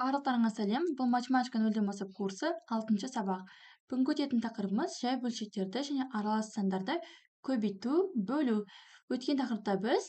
Барлықтарыңа сәлем. Бұл математика нөлден бастап курсы 6-шы сабақ. Бүгінгі өтетін тақырыбымыз жай бөлшектерді және аралас сандарды көбейту, бөлу. Өткен тақырыпта біз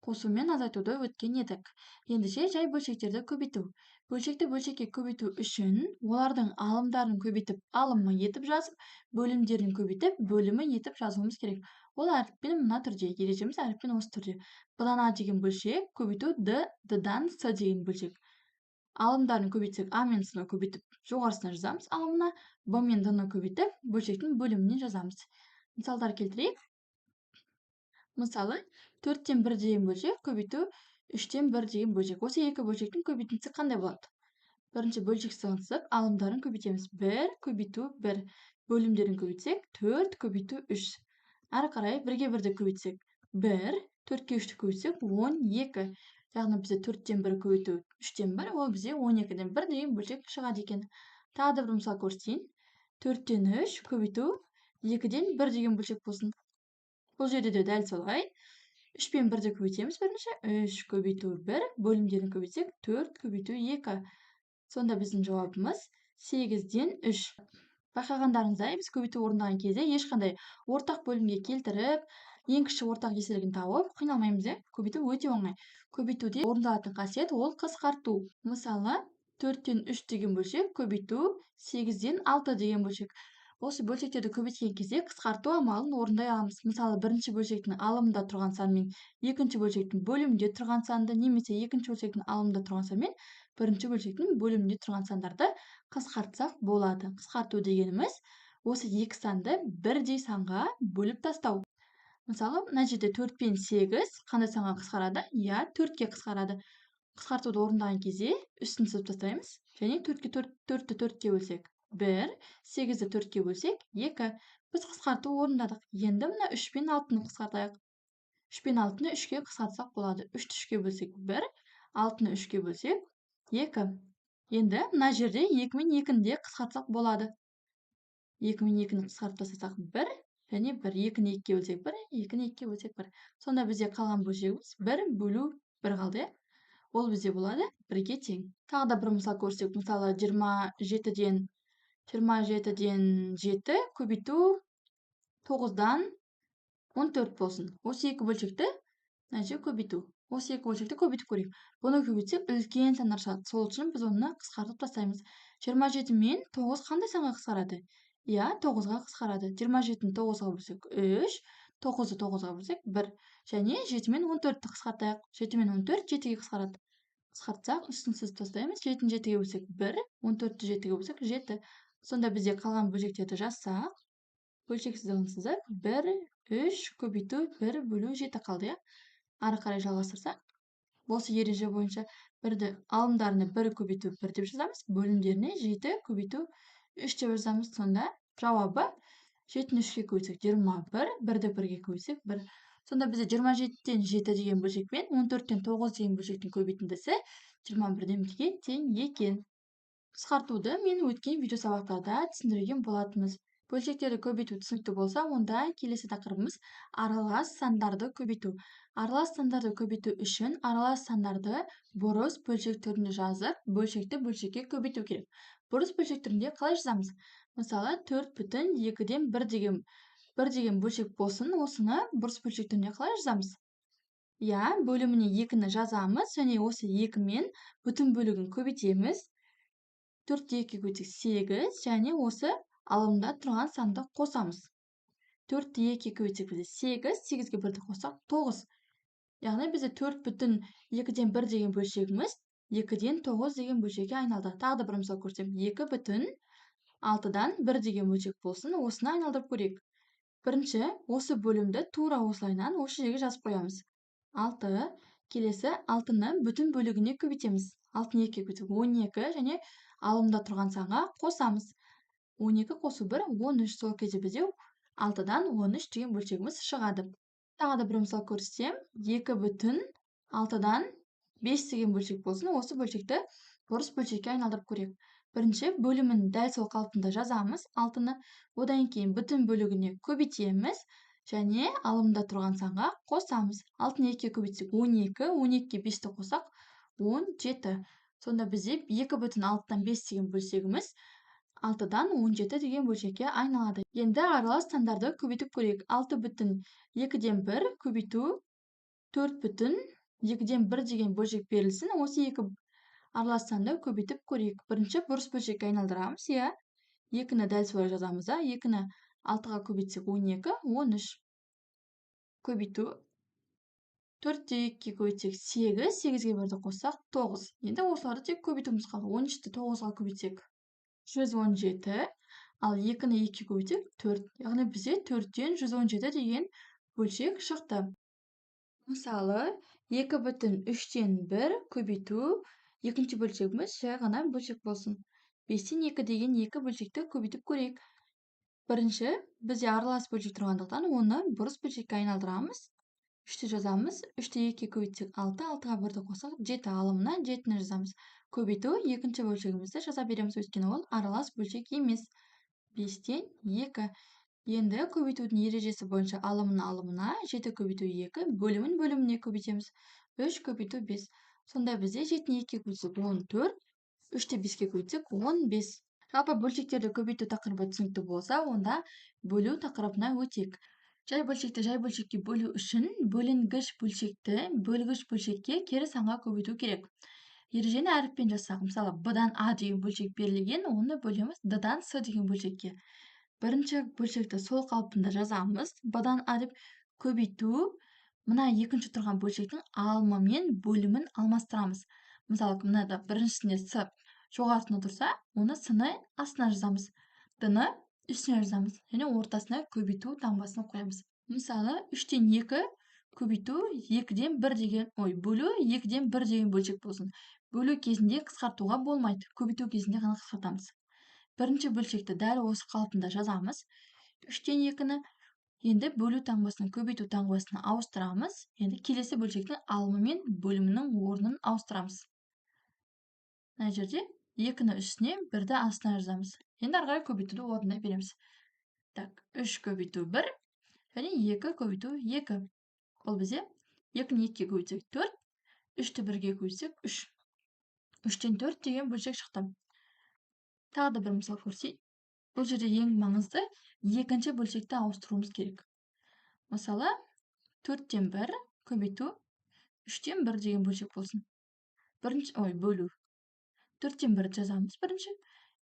қосу мен азайтуды өткен едік. Ендеше жай бөлшектерді көбейту. Бөлшекті бөлшекке көбейту үшін олардың алымдарын көбейтіп, алымы етіп жазып, бөлімдерін көбейтіп, бөлімі етіп жазуымыз керек. Ол әріппен мына түрде, ережеміз әріппен осы түрде. Б-дан А деген бөлшек, көбейту Д, Д-дан С деген бөлшек. Алымдарын көбейтсек, А мен С-ны көбейтіп жоғарысына жазамыз алымына, Б мен Д-ны көбейтіп бөлшектің бөліміне жазамыз. Мысалдар келтірейік. Мысалы, 4-тен 1 деген бөлшек көбейту 3-тен 1 деген бөлшек. Осы екі бөлшектің көбейтіндісі қандай болады? Бірінші бөлшек сызып, алымдарын көбейтеміз. 1 көбейту 1. Бөлімдерін көбейтсек, 4 көбейту 3. Әрі қарай 1-ге 1-ді көбейтсек, 1, 4-ке 3-ті көбейтсек, 12. Яғни бізде 4-тен 1 көбейту 3-тен 1, ол бізде 12-ден 1 деген бөлшек шығады екен. Тағы да бір мысал көрсетейін. 4-тен 3 көбейту 2-ден 1 деген бөлшек болсын. Бұл жерде де дәл солай. 3 пен 1-ді көбейтеміз бірінші. 3 көбейту 1, бөлімдерін көбейтсек, 4 көбейту 2. Сонда біздің жауабымыз 8-ден 3. Байқағандарыңыздай, біз көбейту орындаған кезде ешқандай ортақ бөлімге келтіріп, ең кіші ортақ еселігін тауып, қиналмаймыз, көбейту өте оңай. Көбейтуде орындалатын қасиет ол қысқарту. Мысалы, 4-тен 3 деген бөлшек көбейту 8-ден 6 деген бөлшек. Осы бөлшектерді көбейткен кезде қысқарту амалын орындай аламыз. Мысалы, бірінші бөлшектің алымында тұрған санмен екінші бөлшектің бөлімінде тұрған санды, немесе екінші бөлшектің алымында тұрған санмен бірінші бөлшектің бөлімінде тұрған сандарды қысқартсақ болады. Қысқарту дегеніміз осы екі санды бірдей санға бөліп тастау. Мысалы, мына жерде 4 пен 8 қандай санға қысқарады? Я, 4-ке қысқарады. Қысқартуды орындаған кезде үстін сызып тастаймыз. Және 4-ті 4-ке бөлсек 1, 8-ді 4-ке бөлсек 2. Біз қысқарту орындадық. Енді мына 3 пен 6-ны қысқартайық. 3 пен 6-ны 3-ке қысқартсақ болады. 3-ті 3-ке бөлсек 1, 6-ны 3-ке бөлсек 2. Енді мына жерде 2 мен 2-ні де қысқартсақ болады. 2 мен 2-ні қысқартып тастасақ 1, және 1. 2-ні 2-ке бөлсек 1, 2-ні 2-ке бөлсек 1. Сонда бізде қалған бөлшегіміз 1 бөлу 1 қалды. Ол бізде болады 1-ге тең. Тағы да бір мысал көрсек, мысалы 27-ден 7 көбейту 9-дан 14 болсын. Осы екі бөлшекті көбейту. Осы екі бөлшекті көбейтіп көрейік. Бұны көбейтсек үлкен сандар шығады. Сол үшін біз оны қысқартып тастаймыз. 27 мен 9 қандай санға қысқарады? Я, 9-ға қысқарады. 27-ні 9-ға бөлсек 3, 9-ды 9-ға бөлсек 1. Және 7 мен 14-ті қысқартайық. 7 мен 14 7-ге қысқарады. Қысқартсақ, үстін сызып тастаймыз. 7-ні 7-ге бөлсек 1, 14-ті 7-ге бөлсек 7. Сонда бізде қалған бөлшектерді жазсақ, бөлшек сызығын сызып, 1, 3 көбейту 1 бөлу 7 қалды. Ары қарай жалғастырсақ, осы ереже бойынша алымдарына 1 көбейту 1 деп жазамыз, бөлімдеріне 7 көбейту 3 деп жазамыз. Сонда жауабы 7-ні 3-ке көбейтсек 21, 1-ді 1-ге көбейтсек 1. Сонда бізде 27-тен 7 деген бөлшек пен 14-тен 9 деген бөлшектің көбейтіндісі 21-ден 1-ге тең екен. Қысқартуды мен өткен видео сабақтарда түсіндірген болатынбыз. Бөлшектерді көбейту түсінікті болса, онда келесі тақырыбымыз аралас сандарды көбейту. Аралас сандарды көбейту үшін аралас сандарды бұрыс бөлшек түрінде жазып, бөлшекті бөлшекке көбейту керек. Бұрыс бөлшек түрінде қалай жазамыз? Мысалы, 4,2-ден 1 деген бөлшек болсын, осыны бұрыс бөлшек түрінде қалай жазамыз? Я, бөліміне 2-ні жазамыз, және осы 2 мен бүтін бөлігін көбейтеміз. 4-ті 2-ге көбейтсек 8, және осы алымда тұрған санды қосамыз. 4-ті 2-ге көбейтсек бізде 8, 8-ге 1-ді қоссақ 9. Яғни бізде 4,2-ден 1 деген бөлшегіміз 2-ден 9 деген бөлшекке айналды. Тағы да бір мысал көрсем, 2,6-дан 1 деген бөлшек болсын, осыны айналдырып көрейік. Бірінші, осы бөлімді тура осылайынан осы жерге жазып қоямыз. 6, келесі 6-ны бүтін бөлігіне көбейтеміз. 6-ны 2-ге көбейтсек 12, және алымда тұрған санға қосамыз. 12 қосу 1, 13. Сол кезде бізде 6-дан 13 деген бөлшегіміз шығады. Тағы да бір мысал көрсетсем, 2,6-дан 5 деген бөлшек болсын, осы бөлшекті бұрыс бөлшекке айналдырып көрейік. Бірінші, бөлімін дәл сол қалпында жазамыз 6-ны, одан кейін бүтін бөлігіне көбейтеміз, және алымда тұрған санға қосамыз. 6-ны 2-ге көбейтсек 12, 12-ге 5-ті қосақ 17. Сонда бізде 2,6-тан 5 деген бөлшегіміз 6-дан 17 деген бөлшекке айналады. Енді аралас сандарды көбейтіп көрейік. 6,2-ден 1 көбейту 4,2-ден 1 деген бөлшек берілсін. Осы екі аралас санды көбейтіп көрейік. Бірінші бұрыс бөлшекке айналдырамыз, иә. 2-ні дәл солай жазамыз, 2-ні 6-ға көбейтсек 12, 13. Көбейту 4-те 2-ге көбейтсек 8, 8-ге 1-ді қоссақ 9. Енді осыларды тек көбейтуіміз қалды. 13-ті 9-ға көбейтсек 117, ал 2-ні 2-ге көбейтсек 4. Яғни бізде 4-тен 117 деген бөлшек шықты. Мысалы, 2,3-тен 1 көбейту екінші бөлшегіміз жай ғана бөлшек болсын. 5-тен 2 деген екі бөлшекті көбейтіп көрейік. Бірінші, бізде аралас бөлшек тұрғандықтан, оны бұрыс бөлшекке айналдырамыз. 3-ті жазамыз. 3-те 2-ге көбейтсек 6, 6-ға 1-ді қоссақ 7, алымына 7-ні жазамыз. Көбейту екінші бөлшегімізді жаза береміз, өйткені ол аралас бөлшек емес. 5-тен 2. Енді көбейтудің ережесі бойынша алымына 7 көбейту 2, бөліміне көбейтеміз. 3 көбейту 5. Сонда бізде 7-ні 2-ге көбейтсек 14, 3-те 5-ге көбейтсек 15. Жалпы бөлшектерді көбейту тақырыбы түсінікті болса, онда бөлу тақырыбына өтейік. Жай бөлшекке бөлу үшін бөлінгіш бөлшекті бөлгіш бөлшекке кері санға көбейту керек. Ережені әріппен жазсақ, мысалы, b-дан a деген бөлшек берілген, оны бөлеміз d-дан s деген бөлшекке. Бірінші бөлшекті сол қалпында жазамыз. b-дан a деп көбейту, мына екінші тұрған бөлшектің алымы мен бөлімін алмастырамыз. Мысалы, мынада біріншісінде s жоғарысында тұрса, оны с-ны астына жазамыз. d-ны үстіне жазамыз. Және ортасына көбейту таңбасын қоямыз. Мысалы, 3-тен 2 көбейту 2-ден 1 деген, бөлу 2-ден 1 деген бөлшек болсын. Бөлу кезінде қысқартуға болмайды. Көбейту кезінде ғана қысқартамыз. Бірінші бөлшекті дәл осы қалпында жазамыз. 3-тен 2-ні енді бөлу таңбасынан көбейту таңбасына ауыстырамыз. Енді келесі бөлшектің алымы мен бөлімінің орнын ауыстырамыз. Мына жерде 2-ні үстіне, 1-ді астына жазамыз. Енді ары қарай көбейтуді орындай береміз. Так, 3 көбейту 1 және 2 көбейту 2. Ол бізде 2-ні 2-ге көбейтсек 4, 3-ті 1-ге көбейтсек 3. 3-тен 4 деген бөлшек шықты. Тағы да бір мысал көрсетейік. Бұл жерде ең маңызды екінші бөлшекті ауыстыруымыз керек. Мысалы, 4-тен 1 көбейту 3-тен 1 деген бөлшек болсын. Бөлу. 4-тен 1 жазамыз бірінші.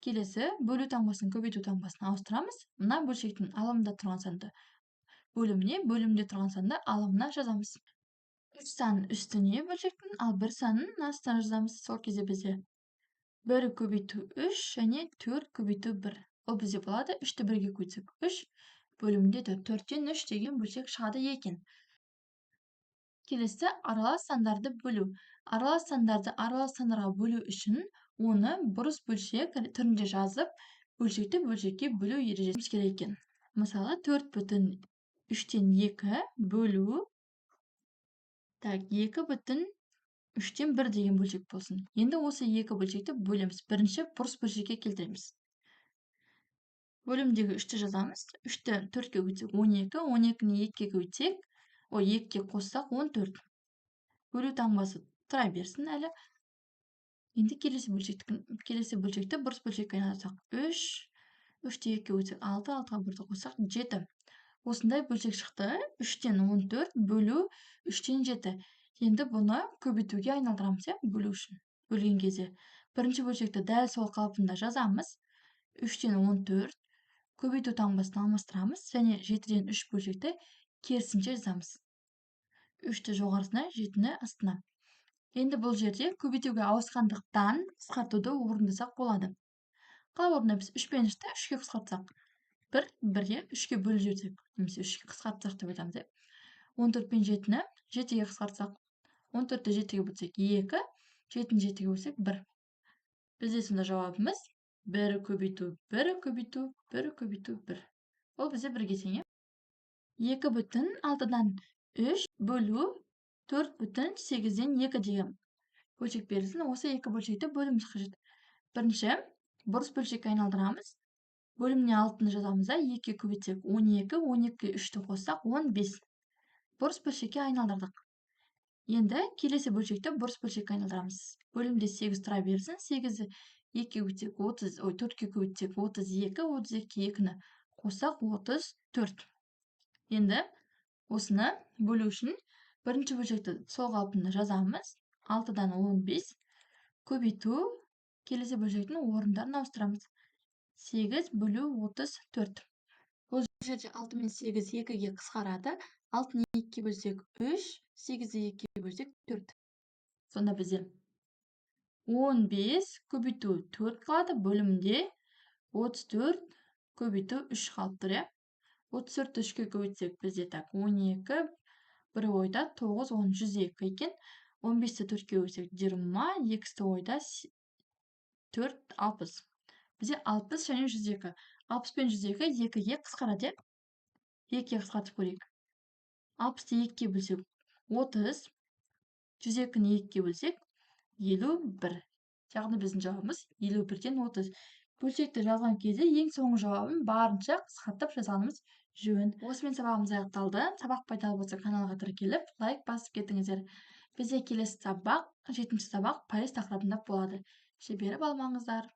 Келесі бөлу таңбасын көбейту таңбасына ауыстырамыз. Мына бөлшектің алымында тұрған санды бөліміне, бөлімде тұрған санды алымына жазамыз. 3 санын үстіне бөлшектің, ал 1 санын астына жазамыз. Сол кезде бізде 1 көбейту 3 және 4 көбейту 1. Ол бізде болады 3-ті 1-ге көбейтсек 3, бөлімінде 4-тен 3 деген бөлшек шығады екен. Келесі аралас сандарды бөлу. Аралас сандарды аралас сандарға бөлу үшін оны бұрыс бөлшек түрінде жазып, бөлшекті бөлшекке бөлу ережесін керек екен. Мысалы, 4,3-тен 2 бөлу 2,3-тен 1 деген бөлшек болсын. Енді осы екі бөлшекті бөлеміз. Бірінші бұрыс бөлшекке келтіреміз. Бөлімдегі 3-ті жазамыз. 3-ті 4-ге көбейтсек 12, 12-ні 2-ге көбейтсек, 2-ге қоссақ 14. Бөлу таңбасы тұра берсін әлі. Енді келесі бөлшекті бұрыс бөлшекке айналдырсақ 3, 3-те 2-ге көбейтсек 6, 6-ға 1-ді қоссақ 7. Осындай бөлшек шықты. 3-тен 14 бөлу 3-тен 7. Енді бұны көбейтуге айналдырамыз, бөлу үшін. Бөлген кезде бірінші бөлшекті дәл сол қалпында жазамыз. 3-тен 14 көбейту таңбасын алмастырамыз және 7-ден 3 бөлшекті керісінше жазамыз. 3-ті жоғарысына, 7-ні астына. Енді бұл жерде көбейтуге ауысқандықтан қысқартуды орындасақ болады. Қалай орындаймыз? 3 пен 3-ті 3-ге қысқартсақ. 1, 1-ге 3-ге бөліп жіберсек, немесе 3-ге қысқартсақ деп айтамыз. 14 пен 7-ні 7-ге қысқартсақ. 14-ті 7-ге бөлсек 2, 7-ні 7-ге бөлсек 1. Бізде сонда жауабымыз 1 көбейту 1 көбейту 1 көбейту 1. Ол бізде 1-ге тең. 2,6-дан 3 бөлу 4,8-ден 2 деген бөлшек берілсін. Осы екі бөлшекті бөліміз қажет. Бірінші, бұрыс бөлшекке айналдырамыз. Бөліміне 6-ны жазамыз, 2-ге көбейтсек 12, 12-ге 3-ті қоссақ 15. Бұрыс бөлшекке айналдырдық. Енді келесі бөлшекті бұрыс бөлшекке айналдырамыз. Бөлімде 8 тұра берсін. 8-ді 2-ге бөлсек 30, 4-ге бөлсек 32, 32-ге 2-ні қоссақ 34. Енді осыны бөлу үшін бірінші бөлшекті сол қалпында жазамыз. 6-дан 15 көбейту келесі бөлшектің орындарын ауыстырамыз. 8 бөлу 34. Бұл жерде 6 мен 8 2-ге қысқарады. 6-ны 2-ге бөлсек 3, 8-ді 2-ге бөлсек 4. Сонда бізде 15 көбейту 4 қалады. Бөлімде 34 көбейту 3 қалып тұр, иә? 34-ті 3-ке көбейтсек бізде так 12, бір ойда 9, 10, 102 екен. 15-ті 4-ке бөлсек 20, 2-сі ойда 4, 60. Бізде 60 және 102. 60 пен 102 2-ге қысқарады, иә? 2-ге қысқартып көрейік. 60-ты 2-ге бөлсек 30, 102-ні 2-ге бөлсек 51. Яғни біздің жауабымыз 51-ден 30. Бөлшекті жазған кезде ең соңғы жауабын барынша қысқартып жазғанымыз жөн. Осымен сабағымыз аяқталды. Сабақ пайдалы болса каналға тіркеліп, лайк басып кетіңіздер. Бізде келесі сабақ, 7-ші сабақ Париж тақырыбында болады. Жіберіп алмаңыздар.